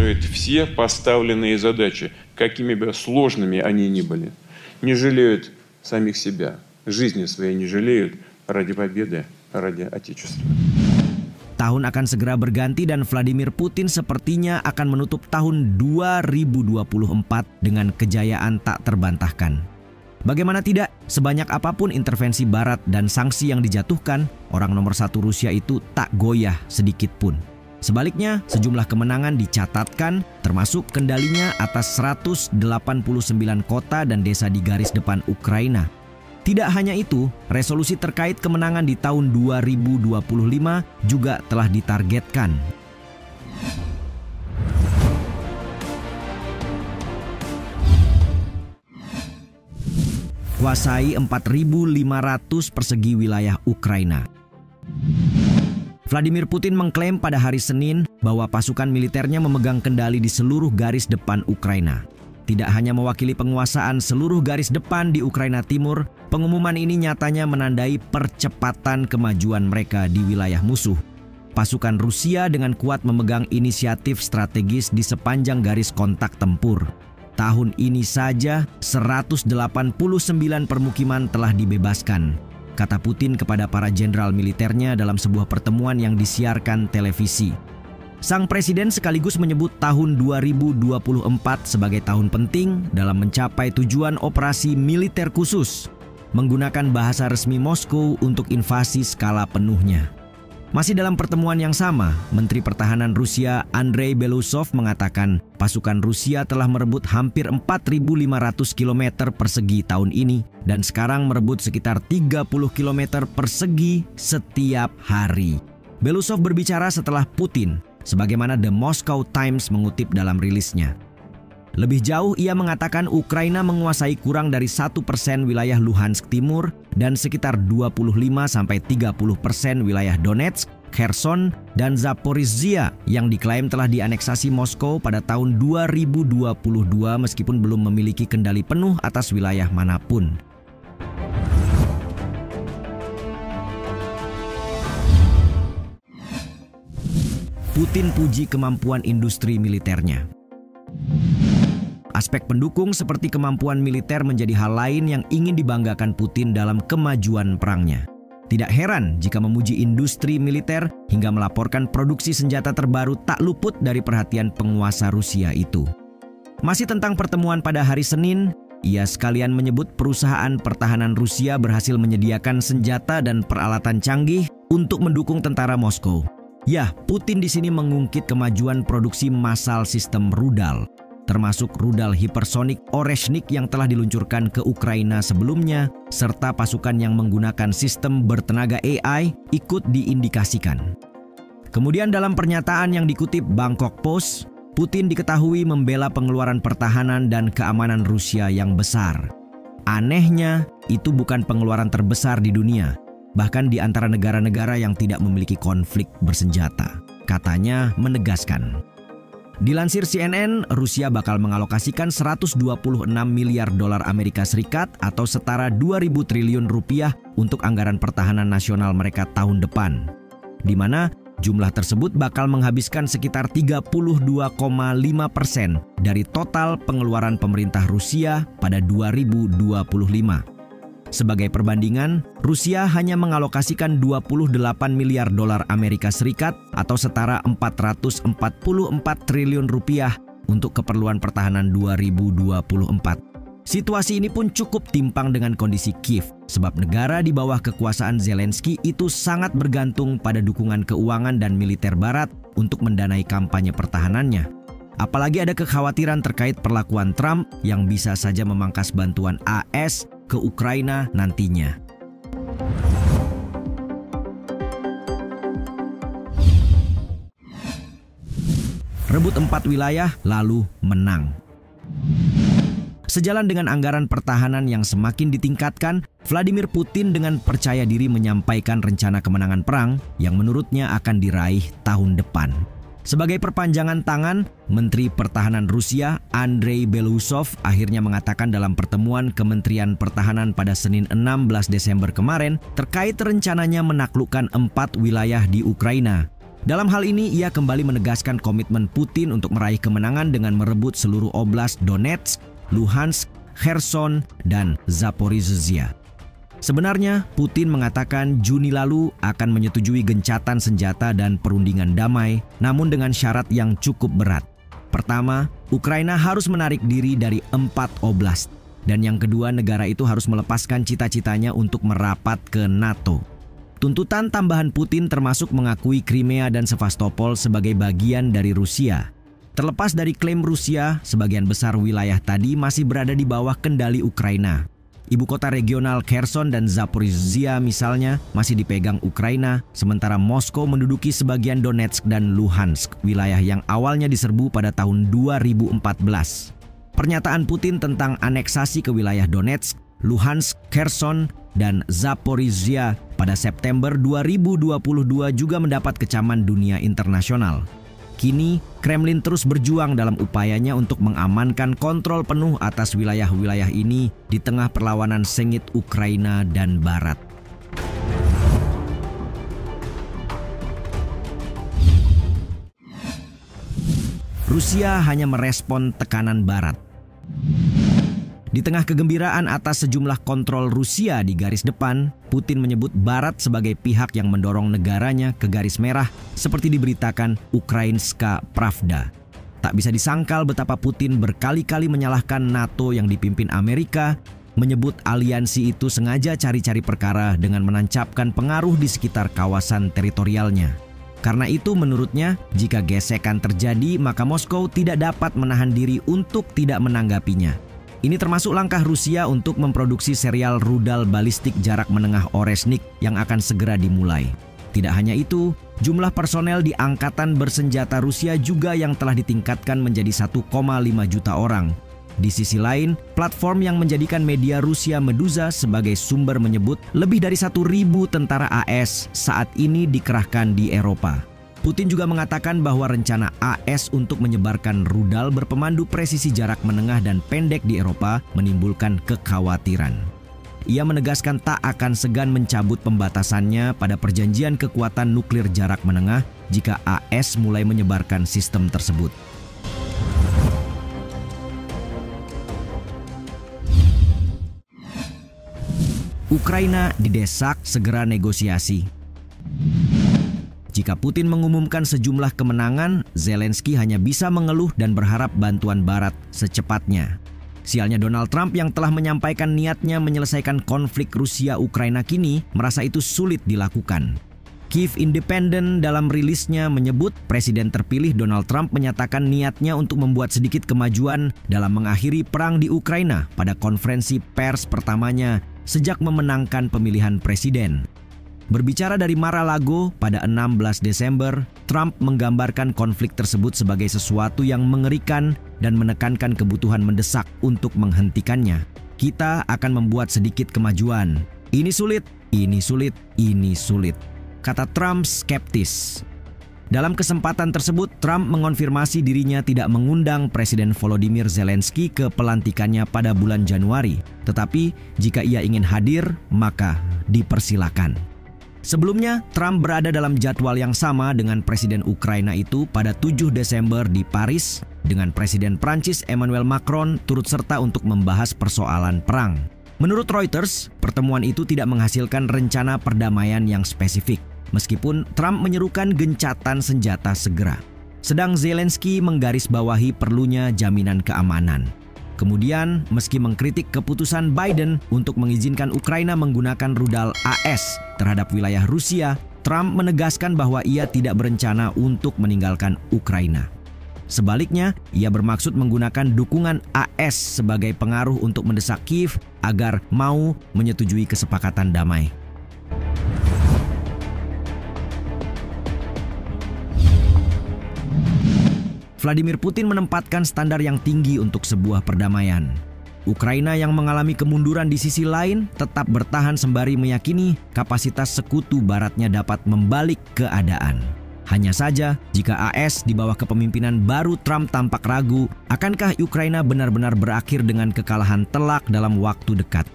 выполняют все поставленные задачи, какими бы сложными они ни были. Не жалеют самих себя, жизни своей не жалеют ради победы, ради Отечества. Tahun akan segera berganti dan Vladimir Putin sepertinya akan menutup tahun 2024 dengan kejayaan tak terbantahkan. Bagaimana tidak, sebanyak apapun intervensi Barat dan sanksi yang dijatuhkan, orang nomor satu Rusia itu tak goyah sedikit pun. Sebaliknya, sejumlah kemenangan dicatatkan, termasuk kendalinya atas 189 kota dan desa di garis depan Ukraina. Tidak hanya itu, resolusi terkait kemenangan di tahun 2025 juga telah ditargetkan. Kuasai 4.500 persegi wilayah Ukraina. Vladimir Putin mengklaim pada hari Senin bahwa pasukan militernya memegang kendali di seluruh garis depan Ukraina. Tidak hanya mewakili penguasaan seluruh garis depan di Ukraina Timur, pengumuman ini nyatanya menandai percepatan kemajuan mereka di wilayah musuh. Pasukan Rusia dengan kuat memegang inisiatif strategis di sepanjang garis kontak tempur. Tahun ini saja 189 permukiman telah dibebaskan, kata Putin kepada para jenderal militernya dalam sebuah pertemuan yang disiarkan televisi. Sang presiden sekaligus menyebut tahun 2024 sebagai tahun penting dalam mencapai tujuan operasi militer khusus, menggunakan bahasa resmi Moskow untuk invasi skala penuhnya. Masih dalam pertemuan yang sama, Menteri Pertahanan Rusia Andrei Belousov mengatakan pasukan Rusia telah merebut hampir 4.500 km persegi tahun ini dan sekarang merebut sekitar 30 km persegi setiap hari. Belousov berbicara setelah Putin, sebagaimana The Moscow Times mengutip dalam rilisnya. Lebih jauh, ia mengatakan Ukraina menguasai kurang dari 1% wilayah Luhansk Timur dan sekitar 25-30% wilayah Donetsk, Kherson, dan Zaporizhia yang diklaim telah dianeksasi Moskow pada tahun 2022 meskipun belum memiliki kendali penuh atas wilayah manapun. Putin puji kemampuan industri militernya. Aspek pendukung seperti kemampuan militer menjadi hal lain yang ingin dibanggakan Putin dalam kemajuan perangnya. Tidak heran jika memuji industri militer hingga melaporkan produksi senjata terbaru tak luput dari perhatian penguasa Rusia itu. Masih tentang pertemuan pada hari Senin, ia sekalian menyebut perusahaan pertahanan Rusia berhasil menyediakan senjata dan peralatan canggih untuk mendukung tentara Moskow. Ya, Putin di sini mengungkit kemajuan produksi massal sistem rudal, termasuk rudal hipersonik Oreshnik yang telah diluncurkan ke Ukraina sebelumnya, serta pasukan yang menggunakan sistem bertenaga AI ikut diindikasikan. Kemudian dalam pernyataan yang dikutip Bangkok Post, Putin diketahui membela pengeluaran pertahanan dan keamanan Rusia yang besar. Anehnya, itu bukan pengeluaran terbesar di dunia, bahkan di antara negara-negara yang tidak memiliki konflik bersenjata, katanya menegaskan. Dilansir CNN, Rusia bakal mengalokasikan 126 miliar dolar Amerika Serikat atau setara 2.000 triliun rupiah untuk anggaran pertahanan nasional mereka tahun depan, di mana jumlah tersebut bakal menghabiskan sekitar 32,5% dari total pengeluaran pemerintah Rusia pada 2025. Sebagai perbandingan, Rusia hanya mengalokasikan 28 miliar dolar Amerika Serikat atau setara 444 triliun rupiah untuk keperluan pertahanan 2024. Situasi ini pun cukup timpang dengan kondisi Kiev, sebab negara di bawah kekuasaan Zelensky itu sangat bergantung pada dukungan keuangan dan militer Barat untuk mendanai kampanye pertahanannya. Apalagi ada kekhawatiran terkait perlakuan Trump yang bisa saja memangkas bantuan AS ke Ukraina nantinya. Rebut 4 wilayah lalu menang. Sejalan dengan anggaran pertahanan yang semakin ditingkatkan, Vladimir Putin dengan percaya diri menyampaikan rencana kemenangan perang yang menurutnya akan diraih tahun depan. Sebagai perpanjangan tangan, Menteri Pertahanan Rusia Andrei Belousov akhirnya mengatakan dalam pertemuan Kementerian Pertahanan pada Senin 16 Desember kemarin terkait rencananya menaklukkan 4 wilayah di Ukraina. Dalam hal ini, ia kembali menegaskan komitmen Putin untuk meraih kemenangan dengan merebut seluruh oblast Donetsk, Luhansk, Kherson, dan Zaporizhzhia. Sebenarnya, Putin mengatakan Juni lalu akan menyetujui gencatan senjata dan perundingan damai, namun dengan syarat yang cukup berat. Pertama, Ukraina harus menarik diri dari 4 oblast. Dan yang kedua, negara itu harus melepaskan cita-citanya untuk merapat ke NATO. Tuntutan tambahan Putin termasuk mengakui Crimea dan Sevastopol sebagai bagian dari Rusia. Terlepas dari klaim Rusia, sebagian besar wilayah tadi masih berada di bawah kendali Ukraina. Ibu kota regional Kherson dan Zaporizhzhia misalnya masih dipegang Ukraina, sementara Moskow menduduki sebagian Donetsk dan Luhansk, wilayah yang awalnya diserbu pada tahun 2014. Pernyataan Putin tentang aneksasi ke wilayah Donetsk, Luhansk, Kherson, dan Zaporizhzhia pada September 2022 juga mendapat kecaman dunia internasional. Kini, Kremlin terus berjuang dalam upayanya untuk mengamankan kontrol penuh atas wilayah-wilayah ini di tengah perlawanan sengit Ukraina dan Barat. Rusia hanya merespon tekanan Barat. Di tengah kegembiraan atas sejumlah kontrol Rusia di garis depan, Putin menyebut Barat sebagai pihak yang mendorong negaranya ke garis merah seperti diberitakan Ukrainska Pravda. Tak bisa disangkal betapa Putin berkali-kali menyalahkan NATO yang dipimpin Amerika, menyebut aliansi itu sengaja cari-cari perkara dengan menancapkan pengaruh di sekitar kawasan teritorialnya. Karena itu menurutnya, jika gesekan terjadi maka Moskow tidak dapat menahan diri untuk tidak menanggapinya. Ini termasuk langkah Rusia untuk memproduksi serial rudal balistik jarak menengah Oresnik yang akan segera dimulai. Tidak hanya itu, jumlah personel di angkatan bersenjata Rusia juga yang telah ditingkatkan menjadi 1,5 juta orang. Di sisi lain, platform yang menjadikan media Rusia Meduza sebagai sumber menyebut lebih dari 1.000 tentara AS saat ini dikerahkan di Eropa. Putin juga mengatakan bahwa rencana AS untuk menyebarkan rudal berpemandu presisi jarak menengah dan pendek di Eropa menimbulkan kekhawatiran. Ia menegaskan tak akan segan mencabut pembatasannya pada perjanjian kekuatan nuklir jarak menengah jika AS mulai menyebarkan sistem tersebut. Ukraina didesak segera negosiasi. Jika Putin mengumumkan sejumlah kemenangan, Zelensky hanya bisa mengeluh dan berharap bantuan Barat secepatnya. Sialnya Donald Trump yang telah menyampaikan niatnya menyelesaikan konflik Rusia-Ukraina kini merasa itu sulit dilakukan. Kiev Independent dalam rilisnya menyebut Presiden terpilih Donald Trump menyatakan niatnya untuk membuat sedikit kemajuan dalam mengakhiri perang di Ukraina pada konferensi pers pertamanya sejak memenangkan pemilihan presiden. Berbicara dari Mar-a-Lago pada 16 Desember, Trump menggambarkan konflik tersebut sebagai sesuatu yang mengerikan dan menekankan kebutuhan mendesak untuk menghentikannya. Kita akan membuat sedikit kemajuan. Ini sulit, ini sulit, ini sulit, kata Trump skeptis. Dalam kesempatan tersebut, Trump mengonfirmasi dirinya tidak mengundang Presiden Volodymyr Zelensky ke pelantikannya pada bulan Januari. Tetapi jika ia ingin hadir, maka dipersilakan. Sebelumnya, Trump berada dalam jadwal yang sama dengan Presiden Ukraina itu pada 7 Desember di Paris dengan Presiden Prancis Emmanuel Macron turut serta untuk membahas persoalan perang. Menurut Reuters, pertemuan itu tidak menghasilkan rencana perdamaian yang spesifik, meskipun Trump menyerukan gencatan senjata segera. Sedang Zelensky menggarisbawahi perlunya jaminan keamanan. Kemudian, meski mengkritik keputusan Biden untuk mengizinkan Ukraina menggunakan rudal AS terhadap wilayah Rusia, Trump menegaskan bahwa ia tidak berencana untuk meninggalkan Ukraina. Sebaliknya, ia bermaksud menggunakan dukungan AS sebagai pengaruh untuk mendesak Kiev agar mau menyetujui kesepakatan damai. Vladimir Putin menempatkan standar yang tinggi untuk sebuah perdamaian. Ukraina yang mengalami kemunduran di sisi lain tetap bertahan sembari meyakini kapasitas sekutu baratnya dapat membalik keadaan. Hanya saja, jika AS di bawah kepemimpinan baru Trump tampak ragu, akankah Ukraina benar-benar berakhir dengan kekalahan telak dalam waktu dekat?